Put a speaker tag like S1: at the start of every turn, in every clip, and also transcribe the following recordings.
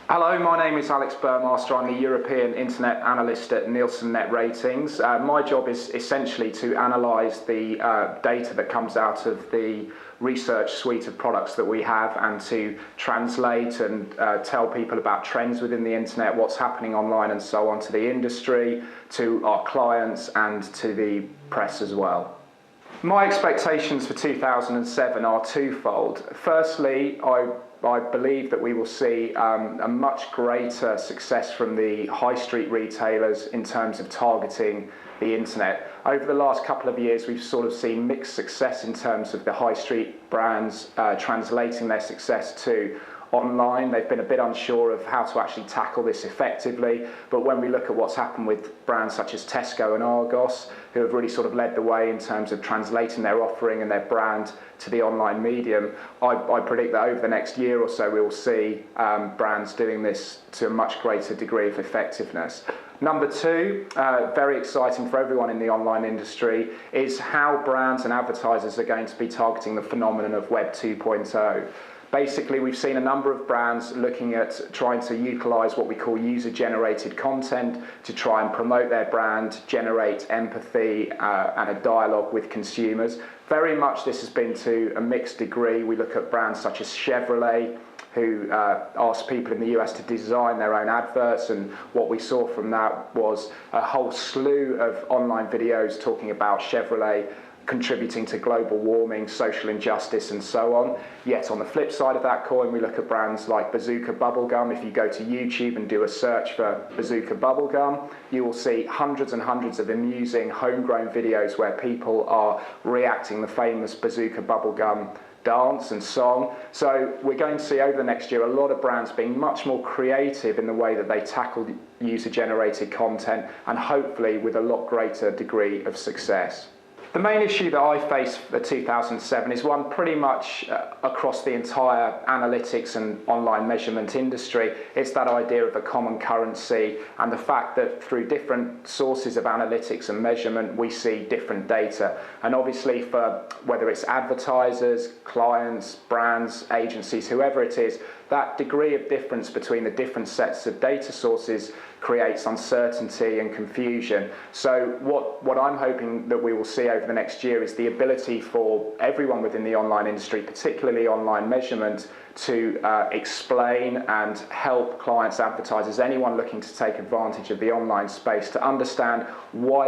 S1: Hello, my name is Alex Burmaster. I'm the European Internet Analyst at Nielsen NetRatings. My job is essentially to analyse the data that comes out of the research suite of products that we have and to translate and tell people about trends within the internet, what's happening online and so on, to the industry, to our clients and to the press as well. My expectations for 2007 are twofold. Firstly, I believe that we will see a much greater success from the high street retailers in terms of targeting the internet. Over the last couple of years, we've sort of seen mixed success in terms of the high street brands translating their success to online. They've been a bit unsure of how to actually tackle this effectively, but when we look at what's happened with brands such as Tesco and Argos, who have really sort of led the way in terms of translating their offering and their brand to the online medium, I predict that over the next year or so we will see brands doing this to a much greater degree of effectiveness. Number two, very exciting for everyone in the online industry, is how brands and advertisers are going to be targeting the phenomenon of Web 2.0. Basically, we've seen a number of brands looking at trying to utilise what we call user-generated content to try and promote their brand, generate empathy and a dialogue with consumers. Very much this has been to a mixed degree. We look at brands such as Chevrolet, who asked people in the US to design their own adverts, and what we saw from that was a whole slew of online videos talking about Chevrolet contributing to global warming, social injustice and so on. Yet on the flip side of that coin, we look at brands like Bazooka Bubblegum. If you go to YouTube and do a search for Bazooka Bubblegum, you will see hundreds and hundreds of amusing homegrown videos where people are reacting the famous Bazooka Bubblegum dance and song. So we're going to see over the next year a lot of brands being much more creative in the way that they tackle user-generated content, and hopefully with a lot greater degree of success. The main issue that I face for 2007 is one pretty much across the entire analytics and online measurement industry. It's that idea of a common currency and the fact that through different sources of analytics and measurement we see different data. And obviously for whether it's advertisers, clients, brands, agencies, whoever it is, that degree of difference between the different sets of data sources creates uncertainty and confusion. So what I'm hoping that we will see over the next year is the ability for everyone within the online industry, particularly online measurement, to explain and help clients, advertisers, anyone looking to take advantage of the online space to understand why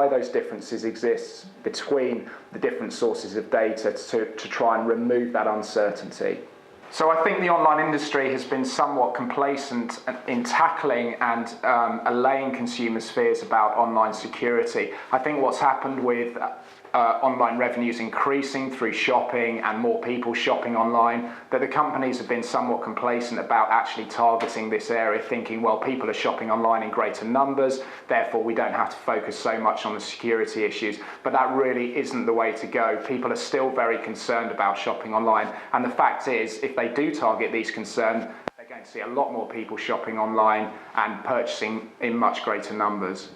S1: those differences exist between the different sources of data to try and remove that uncertainty. So I think the online industry has been somewhat complacent in tackling and allaying consumers' fears about online security. I think what's happened with online revenues increasing through shopping and more people shopping online, that the companies have been somewhat complacent about actually targeting this area, thinking, well, people are shopping online in greater numbers, therefore we don't have to focus so much on the security issues. But that really isn't the way to go. People are still very concerned about shopping online, and the fact is, if they do target these concerns, they're going to see a lot more people shopping online and purchasing in much greater numbers.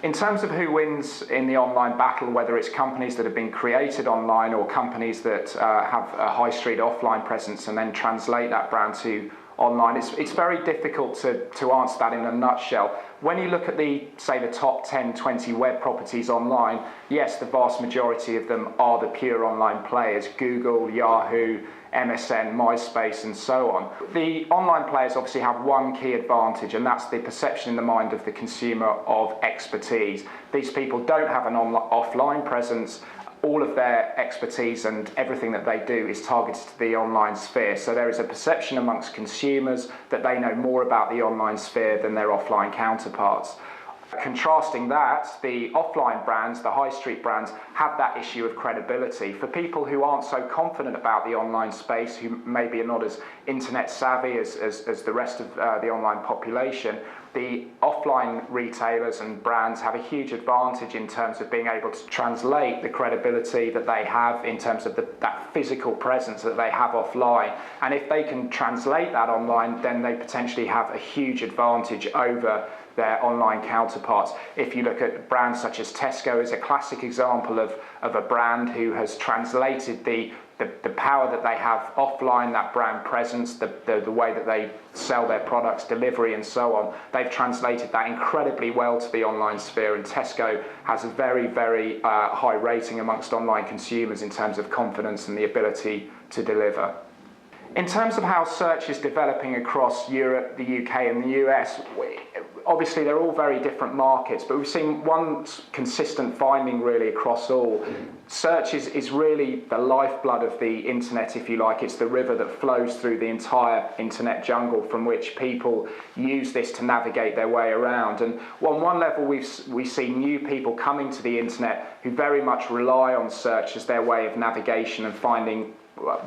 S1: In terms of who wins in the online battle, whether it's companies that have been created online or companies that have a high street offline presence and then translate that brand to online, it's very difficult to answer that in a nutshell. When you look at the top 10, 20 web properties online, yes, the vast majority of them are the pure online players, Google, Yahoo, MSN, MySpace and so on. The online players obviously have one key advantage, and that's the perception in the mind of the consumer of expertise. These people don't have an offline presence. All of their expertise and everything that they do is targeted to the online sphere. So there is a perception amongst consumers that they know more about the online sphere than their offline counterparts. Contrasting that, the offline brands, the high street brands, have that issue of credibility. For people who aren't so confident about the online space, who maybe are not as internet savvy as the rest of the online population, the offline retailers and brands have a huge advantage in terms of being able to translate the credibility that they have in terms of that physical presence that they have offline. And if they can translate that online, then they potentially have a huge advantage over their online counterparts. If you look at brands such as Tesco is a classic example of a brand who has translated the power that they have offline, that brand presence, the way that they sell their products, delivery and so on, they've translated that incredibly well to the online sphere, and Tesco has a very, very high rating amongst online consumers in terms of confidence and the ability to deliver. In terms of how search is developing across Europe, the UK and the US, obviously they're all very different markets, but we've seen one consistent finding really across all. Search is really the lifeblood of the internet, if you like. It's the river that flows through the entire internet jungle from which people use this to navigate their way around. And on one level, we see new people coming to the internet who very much rely on search as their way of navigation and finding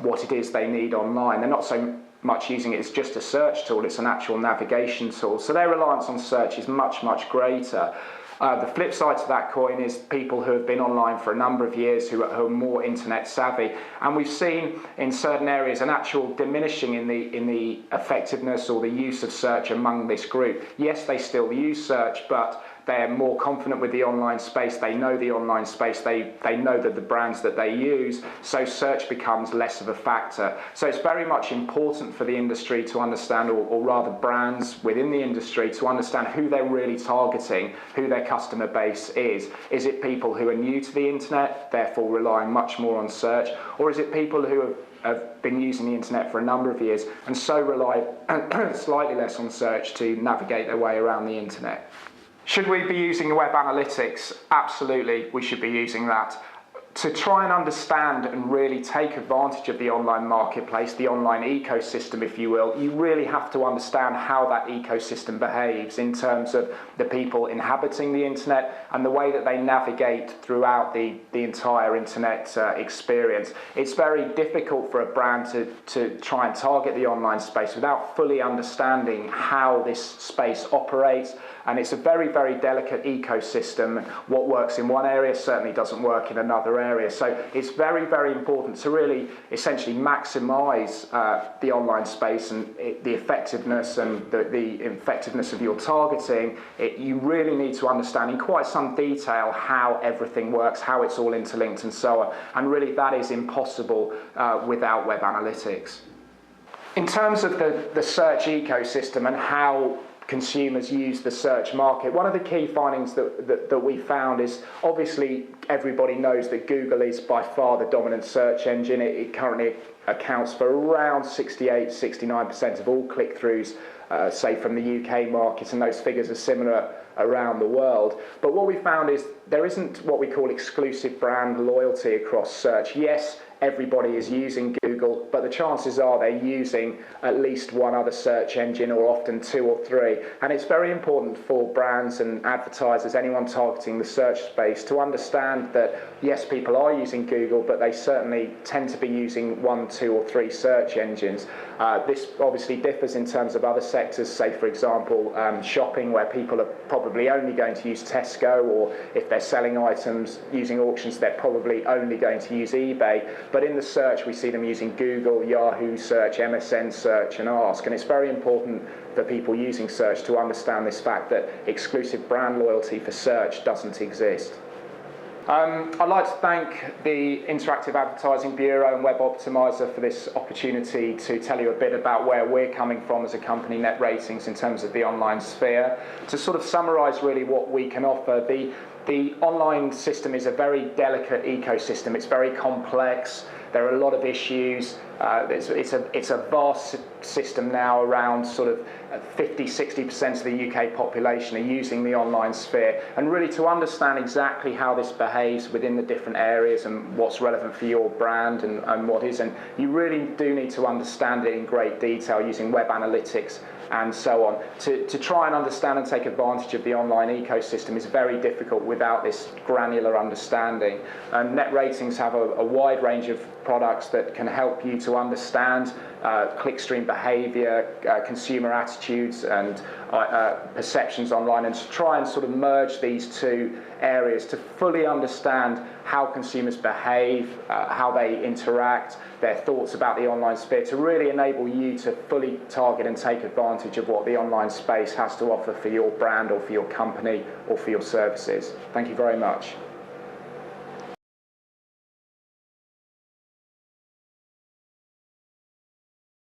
S1: what it is they need online. They're not so much using it as just a search tool, it's an actual navigation tool. So their reliance on search is much, much greater. The flip side to that coin is people who have been online for a number of years who are more internet savvy. And we've seen in certain areas an actual diminishing in the effectiveness or the use of search among this group. Yes, they still use search, but they're more confident with the online space, they know the online space, they know that the brands that they use, so search becomes less of a factor. So it's very much important for the industry to understand, or rather brands within the industry, to understand who they're really targeting, who their customer base is. Is it people who are new to the internet, therefore relying much more on search, or is it people who have been using the internet for a number of years and so rely slightly less on search to navigate their way around the internet? Should we be using web analytics? Absolutely, we should be using that. To try and understand and really take advantage of the online marketplace, the online ecosystem, if you will, you really have to understand how that ecosystem behaves in terms of the people inhabiting the internet and the way that they navigate throughout the entire internet experience. It's very difficult for a brand to try and target the online space without fully understanding how this space operates. And it's a very, very delicate ecosystem. What works in one area certainly doesn't work in another area. So it's very, very important to really essentially maximize the online space and the effectiveness and the effectiveness of your targeting. You really need to understand in quite some detail how everything works, how it's all interlinked and so on. And really that is impossible without web analytics. In terms of the search ecosystem and how consumers use the search market, one of the key findings that we found is, obviously everybody knows that Google is by far the dominant search engine. It currently accounts for around 68-69% of all click-throughs, say from the UK market, and those figures are similar around the world. But what we found is there isn't what we call exclusive brand loyalty across search. Yes, everybody is using Google, but the chances are they're using at least one other search engine, or often two or three. And it's very important for brands and advertisers, anyone targeting the search space, to understand that yes, people are using Google, but they certainly tend to be using one, two or three search engines. This obviously differs in terms of other sectors, say for example shopping, where people are probably only going to use Tesco, or if they're selling items using auctions, they're probably only going to use eBay. But in the search, we see them using Google, Yahoo Search, MSN Search and Ask. And it's very important for people using search to understand this fact that exclusive brand loyalty for search doesn't exist. I'd like to thank the Interactive Advertising Bureau and Web Optimizer for this opportunity to tell you a bit about where we're coming from as a company, NetRatings, in terms of the online sphere. To sort of summarise really what we can offer, the online system is a very delicate ecosystem. It's very complex. There are a lot of issues. It's a vast system now. Around sort of 50-60% of the UK population are using the online sphere. And really to understand exactly how this behaves within the different areas and what's relevant for your brand and what isn't, you really do need to understand it in great detail using web analytics and so on. To try and understand and take advantage of the online ecosystem is very difficult without this granular understanding. And NetRatings have a wide range of products that can help you to to understand clickstream behaviour, consumer attitudes and perceptions online, and to try and sort of merge these two areas to fully understand how consumers behave, how they interact, their thoughts about the online sphere, to really enable you to fully target and take advantage of what the online space has to offer for your brand or for your company or for your services. Thank you very much.